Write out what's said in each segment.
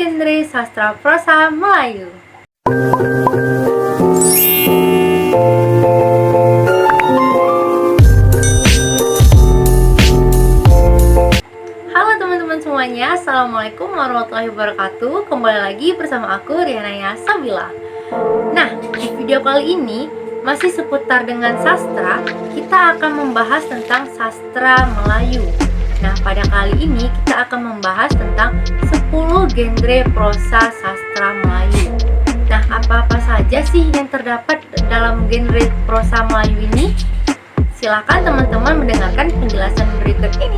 genre sastra prosa Melayu. Halo teman-teman semuanya, Assalamualaikum warahmatullahi wabarakatuh. Kembali lagi bersama aku, Rihanaya Sabila. Nah, di video kali ini masih seputar dengan sastra, kita akan membahas tentang sastra Melayu. Nah, pada kali ini kita akan membahas tentang 10 genre prosa sastra Melayu. Nah, apa-apa saja sih yang terdapat dalam genre prosa Melayu ini? Silakan teman-teman mendengarkan penjelasan berikut ini.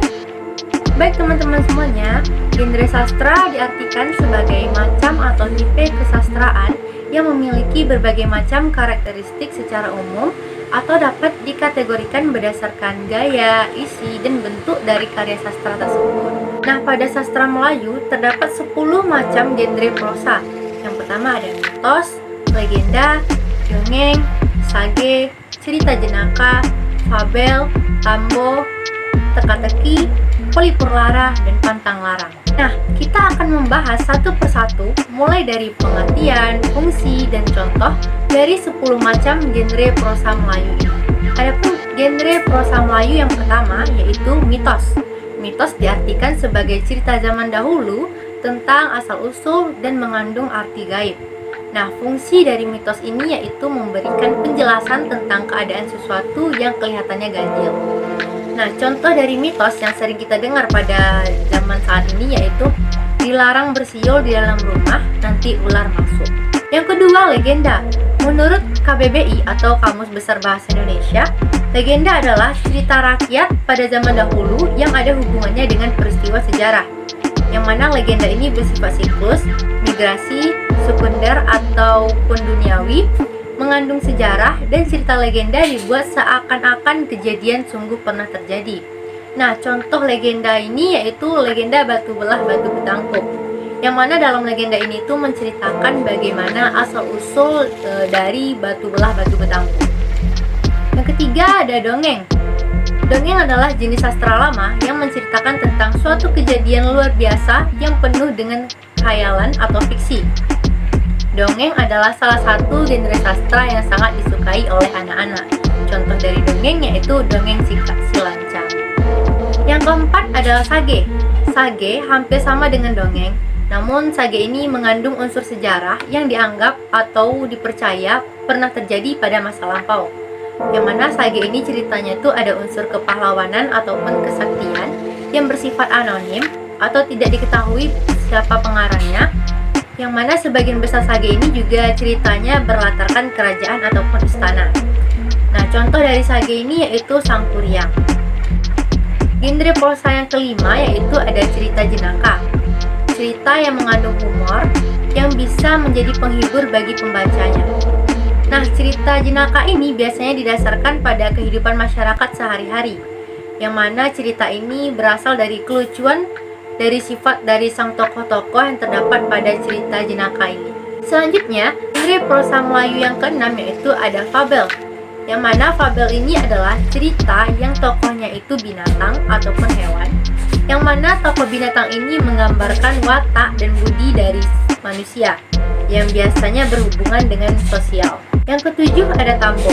Baik teman-teman semuanya, genre sastra diartikan sebagai macam atau tipe kesastraan yang memiliki berbagai macam karakteristik secara umum atau dapat dikategorikan berdasarkan gaya, isi, dan bentuk dari karya sastra tersebut. Nah, pada sastra Melayu terdapat 10 macam genre prosa. Yang pertama ada mitos, legenda, dongeng, sage, cerita jenaka, fabel, tambo, teka-teki, polipurlara, dan pantang larang. Nah, kita akan membahas satu persatu mulai dari pengertian, fungsi, dan contoh dari 10 macam genre prosa Melayu ini. Adapun genre prosa Melayu yang pertama yaitu mitos. Mitos diartikan sebagai cerita zaman dahulu tentang asal-usul dan mengandung arti gaib. Nah, fungsi dari mitos ini yaitu memberikan penjelasan tentang keadaan sesuatu yang kelihatannya ganjil. Nah, contoh dari mitos yang sering kita dengar pada zaman saat ini yaitu dilarang bersiul di dalam rumah, nanti ular masuk. Yang kedua, legenda. Menurut KBBI atau Kamus Besar Bahasa Indonesia, legenda adalah cerita rakyat pada zaman dahulu yang ada hubungannya dengan peristiwa sejarah. Yang mana legenda ini bersifat siklus, migrasi, sekunder ataupun duniawi, mengandung sejarah, dan cerita legenda dibuat seakan-akan kejadian sungguh pernah terjadi. Nah, contoh legenda ini yaitu legenda Batu Belah Batu Betangkuk, yang mana dalam legenda ini tuh menceritakan bagaimana asal-usul dari Batu Belah Batu Betangkuk. Yang ketiga ada dongeng. Dongeng adalah jenis sastra lama yang menceritakan tentang suatu kejadian luar biasa yang penuh dengan khayalan atau fiksi. Dongeng adalah salah satu genre sastra yang sangat disukai oleh anak-anak. Contoh dari dongeng yaitu dongeng si Lancang. Yang keempat adalah sage. Sage hampir sama dengan dongeng, namun sage ini mengandung unsur sejarah yang dianggap atau dipercaya pernah terjadi pada masa lampau. Yang mana sage ini ceritanya itu ada unsur kepahlawanan ataupun kesaktian yang bersifat anonim atau tidak diketahui siapa pengarangnya. Yang mana sebagian besar sage ini juga ceritanya berlatarkan kerajaan ataupun istana. Nah, contoh dari sage ini yaitu Sang Kuryang. Genre prosa yang kelima yaitu ada cerita jenaka. Cerita yang mengandung humor yang bisa menjadi penghibur bagi pembacanya. Nah, cerita jenaka ini biasanya didasarkan pada kehidupan masyarakat sehari-hari, yang mana cerita ini berasal dari kelucuan dari sifat dari sang tokoh-tokoh yang terdapat pada cerita jenaka ini. Selanjutnya, genre prosa Melayu yang keenam yaitu ada fabel. Yang mana fabel ini adalah cerita yang tokohnya itu binatang ataupun hewan, yang mana tokoh binatang ini menggambarkan watak dan budi dari manusia yang biasanya berhubungan dengan sosial. Yang ketujuh ada tambo.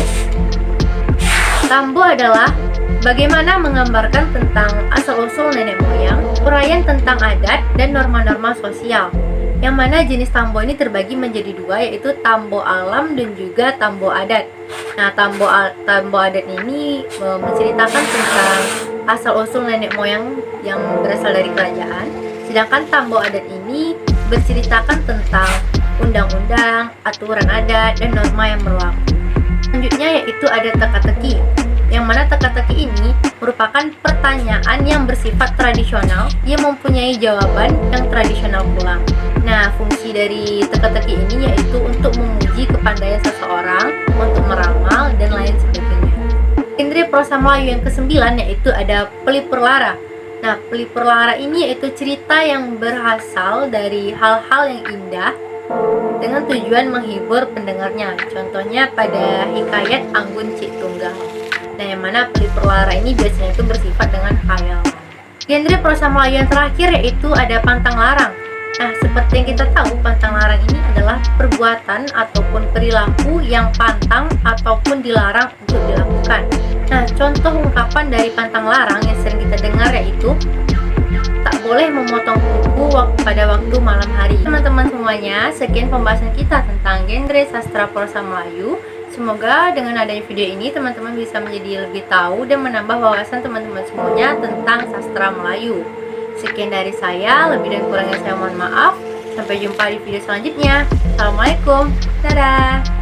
Tambo adalah bagaimana menggambarkan tentang asal-usul nenek moyang, uraian tentang adat dan norma-norma sosial. Yang mana jenis tambo ini terbagi menjadi dua, yaitu tambo alam dan juga tambo adat. Nah, tambo adat ini menceritakan tentang asal-usul nenek moyang yang berasal dari kerajaan, sedangkan tambo adat ini berceritakan tentang undang-undang, aturan adat, dan norma yang berlaku. Selanjutnya yaitu ada teka-teki, yang mana teka-teki ini merupakan pertanyaan yang bersifat tradisional yang mempunyai jawaban yang tradisional pula. Nah, fungsi dari teka-teki ini yaitu untuk menguji kepandaian seseorang, untuk meramal, dan lain sebagainya. Genre prosa Melayu yang kesembilan yaitu ada pelipurlara. Nah, pelipurlara ini yaitu cerita yang berasal dari hal-hal yang indah dengan tujuan menghibur pendengarnya. Contohnya pada hikayat Anggun Cik Tunggal. Nah, yang mana pelipurlara ini biasanya itu bersifat dengan khayal. Genre prosa Melayu yang terakhir yaitu ada pantang larang. Nah, seperti yang kita tahu, pantang larang ini adalah perbuatan ataupun perilaku yang pantang ataupun dilarang untuk dilakukan. Nah, contoh ungkapan dari pantang larang yang sering kita dengar yaitu tak boleh memotong kuku pada waktu malam hari. Teman-teman semuanya, sekian pembahasan kita tentang genre sastra prosa Melayu. Semoga dengan adanya video ini teman-teman bisa menjadi lebih tahu dan menambah wawasan teman-teman semuanya tentang sastra Melayu. Sekian dari saya, lebih dan kurangnya saya mohon maaf. Sampai jumpa di video selanjutnya. Assalamualaikum. Dadah.